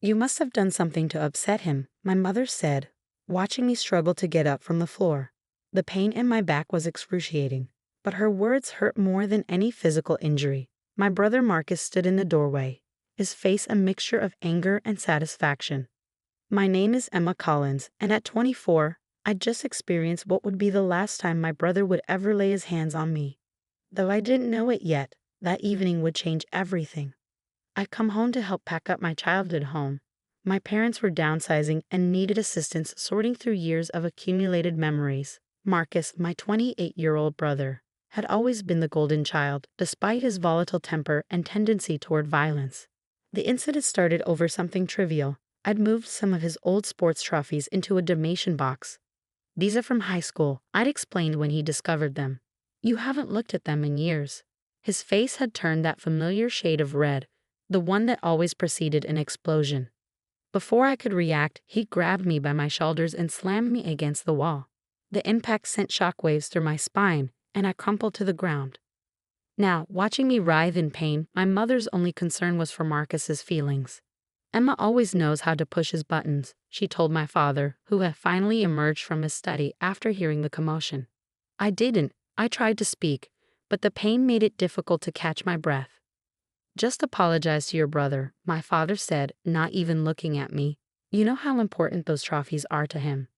You must have done something to upset him, my mother said, watching me struggle to get up from the floor. The pain in my back was excruciating, but her words hurt more than any physical injury. My brother Marcus stood in the doorway, his face a mixture of anger and satisfaction. My name is Emma Collins, and at 24, I'd just experienced what would be the last time my brother would ever lay his hands on me. Though I didn't know it yet, that evening would change everything. I'd come home to help pack up my childhood home. My parents were downsizing and needed assistance sorting through years of accumulated memories. Marcus, my 28-year-old brother, had always been the golden child, despite his volatile temper and tendency toward violence. The incident started over something trivial. I'd moved some of his old sports trophies into a donation box. These are from high school, I'd explained when he discovered them. You haven't looked at them in years. His face had turned that familiar shade of red, the one that always preceded an explosion. Before I could react, he grabbed me by my shoulders and slammed me against the wall. The impact sent shockwaves through my spine, and I crumpled to the ground. Now, watching me writhe in pain, my mother's only concern was for Marcus's feelings. Emma always knows how to push his buttons, she told my father, who had finally emerged from his study after hearing the commotion. I didn't. I tried to speak, but the pain made it difficult to catch my breath. Just apologize to your brother, my father said, not even looking at me. You know how important those trophies are to him.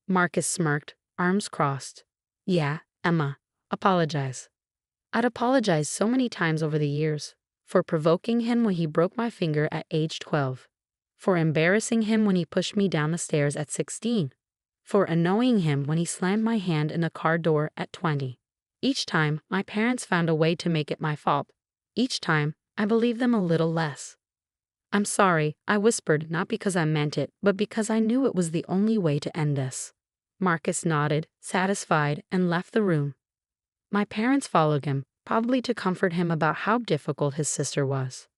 Marcus smirked, arms crossed. Yeah, Emma, apologize. I'd apologized so many times over the years. For provoking him when he broke my finger at age 12. For embarrassing him when he pushed me down the stairs at 16. For annoying him when he slammed my hand in a car door at 20. Each time, my parents found a way to make it my fault. Each time, I believed them a little less. I'm sorry, I whispered, not because I meant it, but because I knew it was the only way to end this. Marcus nodded, satisfied, and left the room. My parents followed him, probably to comfort him about how difficult his sister was.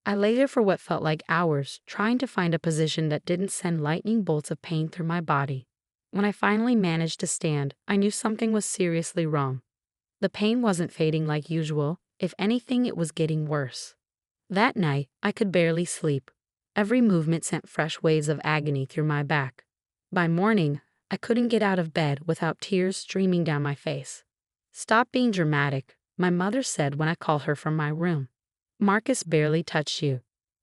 I lay there for what felt like hours, trying to find a position that didn't send lightning bolts of pain through my body. When I finally managed to stand, I knew something was seriously wrong. The pain wasn't fading like usual. If anything, it was getting worse. That night, I could barely sleep. Every movement sent fresh waves of agony through my back. By morning, I couldn't get out of bed without tears streaming down my face. Stop being dramatic, my mother said when I called her from my room. Marcus barely touched you.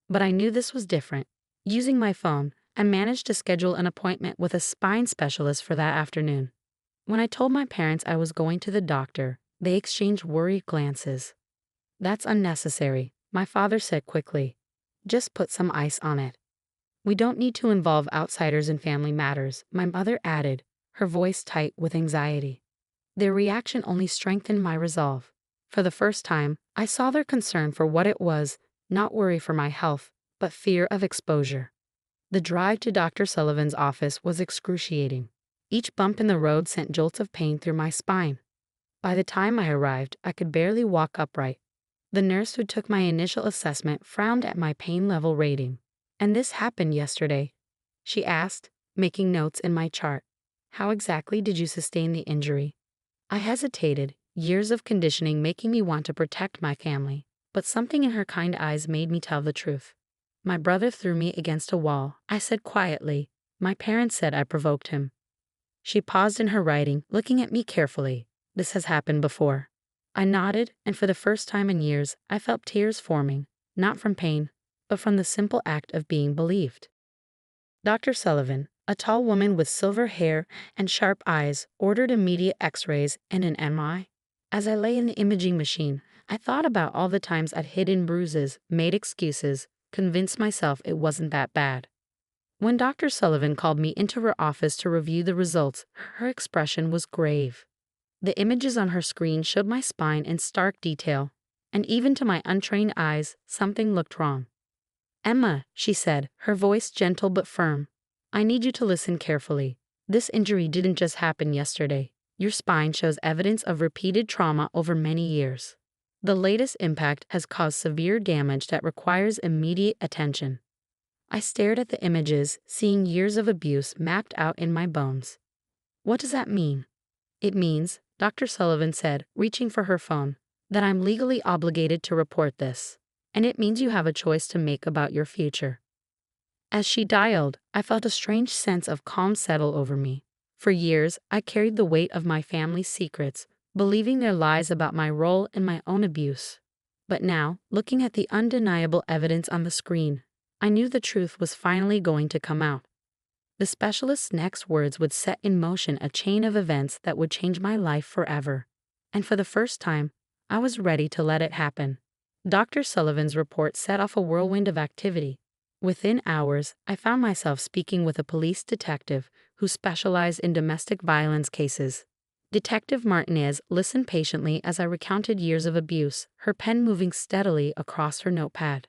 But I knew this was different. Using my phone, I managed to schedule an appointment with a spine specialist for that afternoon. When I told my parents I was going to the doctor, they exchanged worried glances. That's unnecessary, my father said quickly. Just put some ice on it. We don't need to involve outsiders in family matters, my mother added, her voice tight with anxiety. Their reaction only strengthened my resolve. For the first time, I saw their concern for what it was, not worry for my health, but fear of exposure. The drive to Dr. Sullivan's office was excruciating. Each bump in the road sent jolts of pain through my spine. By the time I arrived, I could barely walk upright. The nurse who took my initial assessment frowned at my pain level rating. And this happened yesterday, she asked, making notes in my chart. How exactly did you sustain the injury? I hesitated, years of conditioning making me want to protect my family, but something in her kind eyes made me tell the truth. My brother threw me against a wall, I said quietly. My parents said I provoked him. She paused in her writing, looking at me carefully. This has happened before. I nodded, and for the first time in years, I felt tears forming, not from pain, but from the simple act of being believed. Dr. Sullivan, a tall woman with silver hair and sharp eyes, ordered immediate x-rays and an MRI. As I lay in the imaging machine, I thought about all the times I'd hidden bruises, made excuses, convinced myself it wasn't that bad. When Dr. Sullivan called me into her office to review the results, her expression was grave. The images on her screen showed my spine in stark detail, and even to my untrained eyes, something looked wrong. Emma, she said, her voice gentle but firm. I need you to listen carefully. This injury didn't just happen yesterday. Your spine shows evidence of repeated trauma over many years. The latest impact has caused severe damage that requires immediate attention. I stared at the images, seeing years of abuse mapped out in my bones. What does that mean? It means, Dr. Sullivan said, reaching for her phone, that I'm legally obligated to report this. And it means you have a choice to make about your future. As she dialed, I felt a strange sense of calm settle over me. For years, I carried the weight of my family's secrets, believing their lies about my role in my own abuse. But now, looking at the undeniable evidence on the screen, I knew the truth was finally going to come out. The specialist's next words would set in motion a chain of events that would change my life forever. And for the first time, I was ready to let it happen. Dr. Sullivan's report set off a whirlwind of activity. Within hours, I found myself speaking with a police detective who specialized in domestic violence cases. Detective Martinez listened patiently as I recounted years of abuse, her pen moving steadily across her notepad.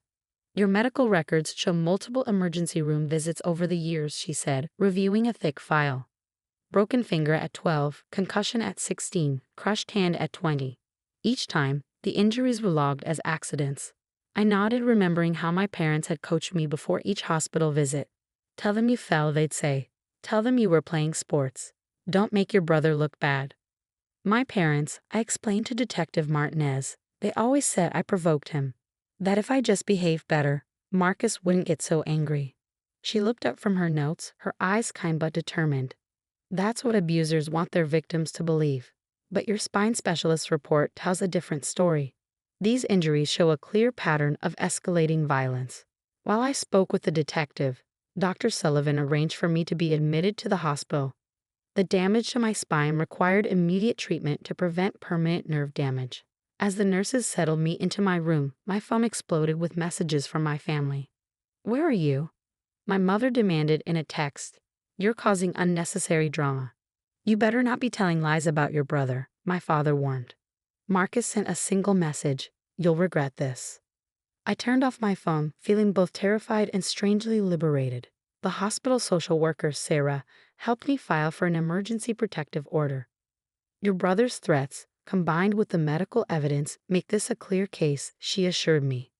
Your medical records show multiple emergency room visits over the years, she said, reviewing a thick file. Broken finger at 12, concussion at 16, crushed hand at 20. Each time, the injuries were logged as accidents. I nodded, remembering how my parents had coached me before each hospital visit. Tell them you fell, they'd say. Tell them you were playing sports. Don't make your brother look bad. My parents, I explained to Detective Martinez, they always said I provoked him. That if I just behaved better, Marcus wouldn't get so angry. She looked up from her notes, her eyes kind but determined. That's what abusers want their victims to believe. But your spine specialist's report tells a different story. These injuries show a clear pattern of escalating violence. While I spoke with the detective, Dr. Sullivan arranged for me to be admitted to the hospital. The damage to my spine required immediate treatment to prevent permanent nerve damage. As the nurses settled me into my room, my phone exploded with messages from my family. "Where are you?" My mother demanded in a text. "You're causing unnecessary drama." "You better not be telling lies about your brother," my father warned. Marcus sent a single message. "You'll regret this." I turned off my phone, feeling both terrified and strangely liberated. The hospital social worker, Sarah, helped me file for an emergency protective order. "Your brother's threats, combined with the medical evidence, make this a clear case," she assured me.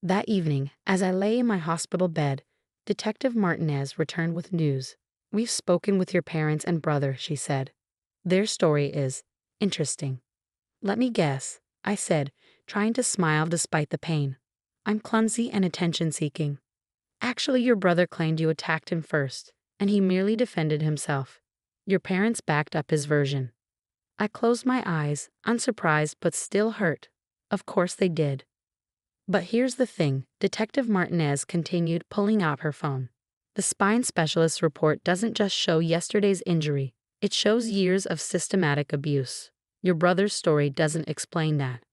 That evening, as I lay in my hospital bed, Detective Martinez returned with news. "We've spoken with your parents and brother," she said. "Their story is interesting." "Let me guess," I said, trying to smile despite the pain. "I'm clumsy and attention-seeking." "Actually, your brother claimed you attacked him first, and he merely defended himself. Your parents backed up his version." I closed my eyes, unsurprised but still hurt. Of course they did. But here's the thing, Detective Martinez continued, pulling out her phone. The spine specialist's report doesn't just show yesterday's injury, it shows years of systematic abuse. Your brother's story doesn't explain that.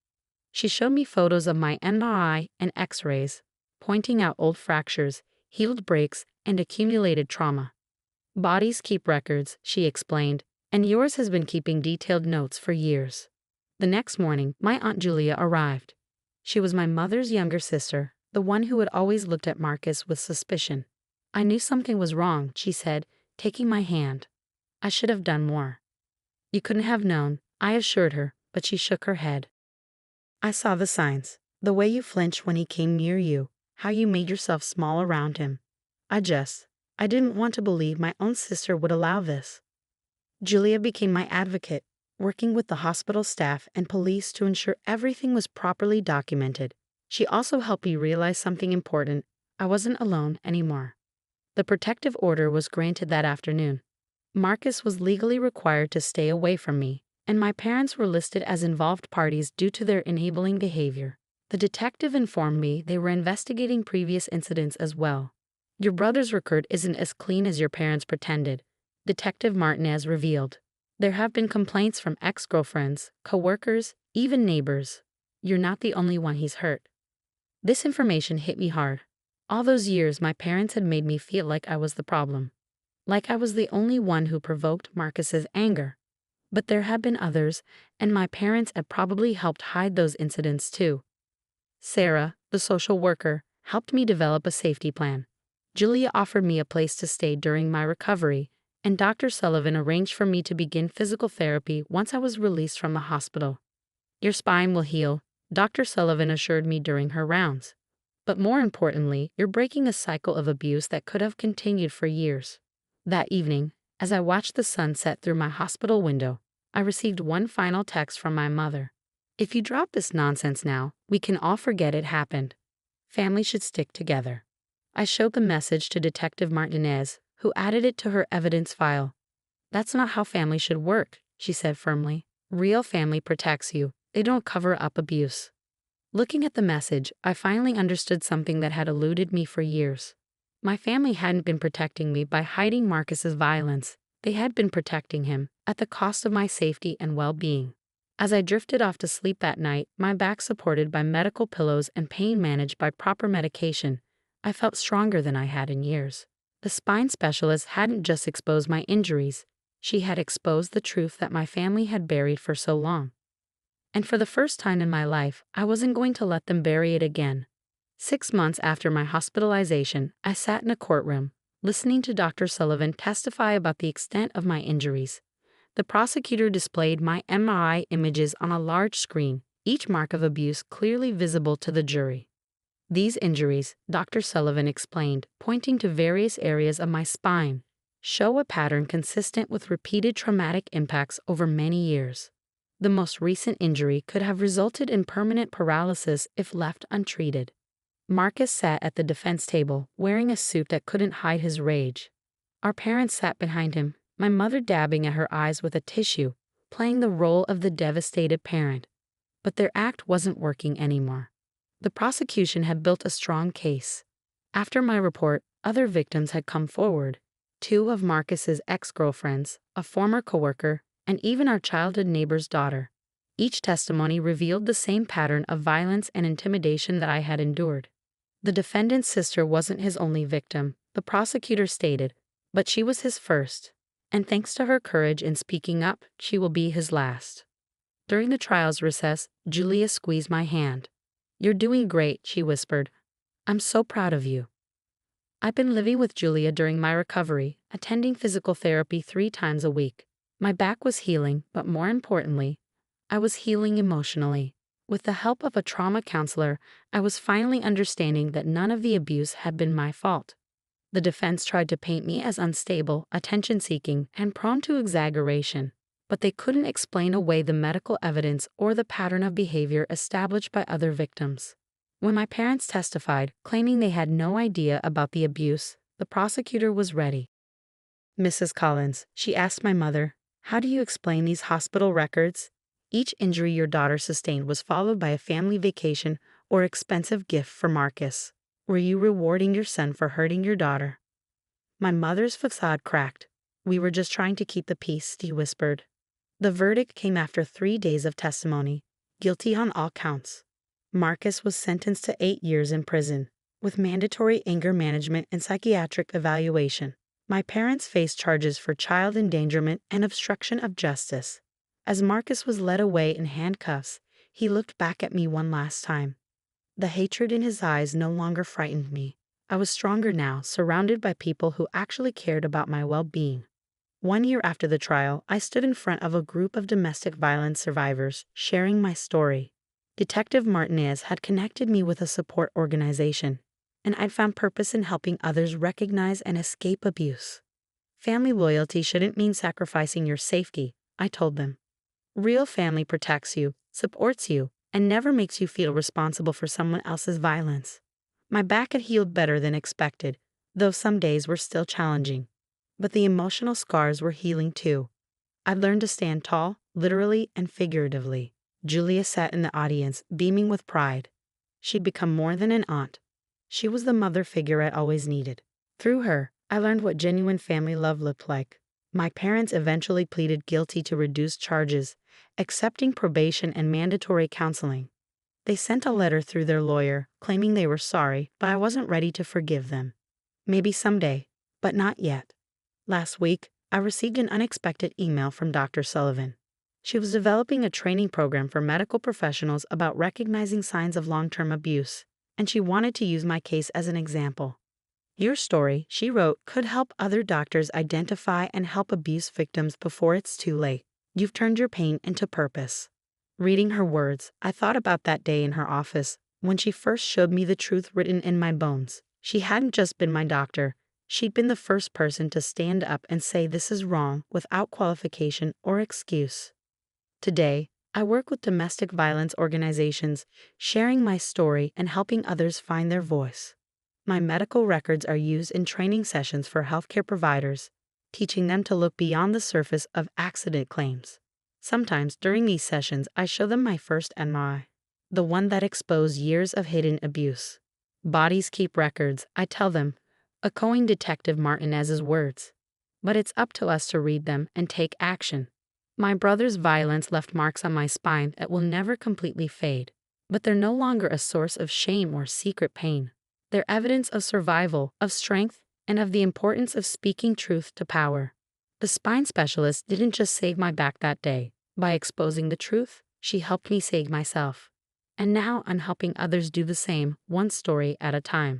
She showed me photos of my MRI and X-rays, pointing out old fractures, healed breaks, and accumulated trauma. "Bodies keep records," she explained, "and yours has been keeping detailed notes for years." The next morning, my Aunt Julia arrived. She was my mother's younger sister, the one who had always looked at Marcus with suspicion. "I knew something was wrong," she said, taking my hand. "I should have done more." "You couldn't have known," I assured her, but she shook her head. "I saw the signs, the way you flinched when he came near you, how you made yourself small around him. I didn't want to believe my own sister would allow this." Julia became my advocate, working with the hospital staff and police to ensure everything was properly documented. She also helped me realize something important. I wasn't alone anymore. The protective order was granted that afternoon. Marcus was legally required to stay away from me, and my parents were listed as involved parties due to their enabling behavior. The detective informed me they were investigating previous incidents as well. "Your brother's record isn't as clean as your parents pretended," Detective Martinez revealed. "There have been complaints from ex-girlfriends, co-workers, even neighbors. You're not the only one he's hurt." This information hit me hard. All those years my parents had made me feel like I was the problem. Like I was the only one who provoked Marcus's anger. But there had been others, and my parents had probably helped hide those incidents too. Sarah, the social worker, helped me develop a safety plan. Julia offered me a place to stay during my recovery, and Dr. Sullivan arranged for me to begin physical therapy once I was released from the hospital. "Your spine will heal," Dr. Sullivan assured me during her rounds. "But more importantly, you're breaking a cycle of abuse that could have continued for years." That evening, as I watched the sun set through my hospital window, I received one final text from my mother. "If you drop this nonsense now, we can all forget it happened. Family should stick together." I showed the message to Detective Martinez, who added it to her evidence file. "That's not how family should work," she said firmly. "Real family protects you. They don't cover up abuse." Looking at the message, I finally understood something that had eluded me for years. My family hadn't been protecting me by hiding Marcus's violence. They had been protecting him, at the cost of my safety and well-being. As I drifted off to sleep that night, my back supported by medical pillows and pain managed by proper medication, I felt stronger than I had in years. The spine specialist hadn't just exposed my injuries, she had exposed the truth that my family had buried for so long. And for the first time in my life, I wasn't going to let them bury it again. 6 months after my hospitalization, I sat in a courtroom, listening to Dr. Sullivan testify about the extent of my injuries. The prosecutor displayed my MRI images on a large screen, each mark of abuse clearly visible to the jury. "These injuries," Dr. Sullivan explained, pointing to various areas of my spine, "show a pattern consistent with repeated traumatic impacts over many years. The most recent injury could have resulted in permanent paralysis if left untreated." Marcus sat at the defense table, wearing a suit that couldn't hide his rage. Our parents sat behind him, my mother dabbing at her eyes with a tissue, playing the role of the devastated parent. But their act wasn't working anymore. The prosecution had built a strong case. After my report, other victims had come forward. 2 of Marcus's ex-girlfriends, a former coworker, and even our childhood neighbor's daughter. Each testimony revealed the same pattern of violence and intimidation that I had endured. The defendant's sister wasn't his only victim, the prosecutor stated, but she was his first. And thanks to her courage in speaking up, she will be his last. During the trial's recess, Julia squeezed my hand. "You're doing great," she whispered. "I'm so proud of you." I've been living with Julia during my recovery, attending physical therapy 3 times a week. My back was healing, but more importantly, I was healing emotionally. With the help of a trauma counselor, I was finally understanding that none of the abuse had been my fault. The defense tried to paint me as unstable, attention-seeking, and prone to exaggeration, but they couldn't explain away the medical evidence or the pattern of behavior established by other victims. When my parents testified, claiming they had no idea about the abuse, the prosecutor was ready. "Mrs. Collins," she asked my mother, "how do you explain these hospital records? Each injury your daughter sustained was followed by a family vacation or expensive gift for Marcus. Were you rewarding your son for hurting your daughter?" My mother's facade cracked. "We were just trying to keep the peace," she whispered. The verdict came after 3 days of testimony, guilty on all counts. Marcus was sentenced to 8 years in prison, with mandatory anger management and psychiatric evaluation. My parents faced charges for child endangerment and obstruction of justice. As Marcus was led away in handcuffs, he looked back at me one last time. The hatred in his eyes no longer frightened me. I was stronger now, surrounded by people who actually cared about my well-being. 1 year after the trial, I stood in front of a group of domestic violence survivors, sharing my story. Detective Martinez had connected me with a support organization, and I'd found purpose in helping others recognize and escape abuse. Family loyalty shouldn't mean sacrificing your safety, I told them. Real family protects you, supports you, and never makes you feel responsible for someone else's violence. My back had healed better than expected, though some days were still challenging. But the emotional scars were healing too. I'd learned to stand tall, literally and figuratively. Julia sat in the audience, beaming with pride. She'd become more than an aunt. She was the mother figure I always needed. Through her, I learned what genuine family love looked like. My parents eventually pleaded guilty to reduced charges, accepting probation and mandatory counseling. They sent a letter through their lawyer, claiming they were sorry, but I wasn't ready to forgive them. Maybe someday, but not yet. Last week, I received an unexpected email from Dr. Sullivan. She was developing a training program for medical professionals about recognizing signs of long-term abuse, and she wanted to use my case as an example. "Your story," she wrote, "could help other doctors identify and help abuse victims before it's too late. You've turned your pain into purpose." Reading her words, I thought about that day in her office, when she first showed me the truth written in my bones. She hadn't just been my doctor. She'd been the first person to stand up and say this is wrong without qualification or excuse. Today, I work with domestic violence organizations, sharing my story and helping others find their voice. My medical records are used in training sessions for healthcare providers, teaching them to look beyond the surface of accident claims. Sometimes during these sessions, I show them my first MRI, the one that exposed years of hidden abuse. Bodies keep records, I tell them, echoing Detective Martinez's words. But it's up to us to read them and take action. My brother's violence left marks on my spine that will never completely fade, but they're no longer a source of shame or secret pain. They're evidence of survival, of strength, and of the importance of speaking truth to power. The spine specialist didn't just save my back that day. By exposing the truth, she helped me save myself. And now I'm helping others do the same, one story at a time.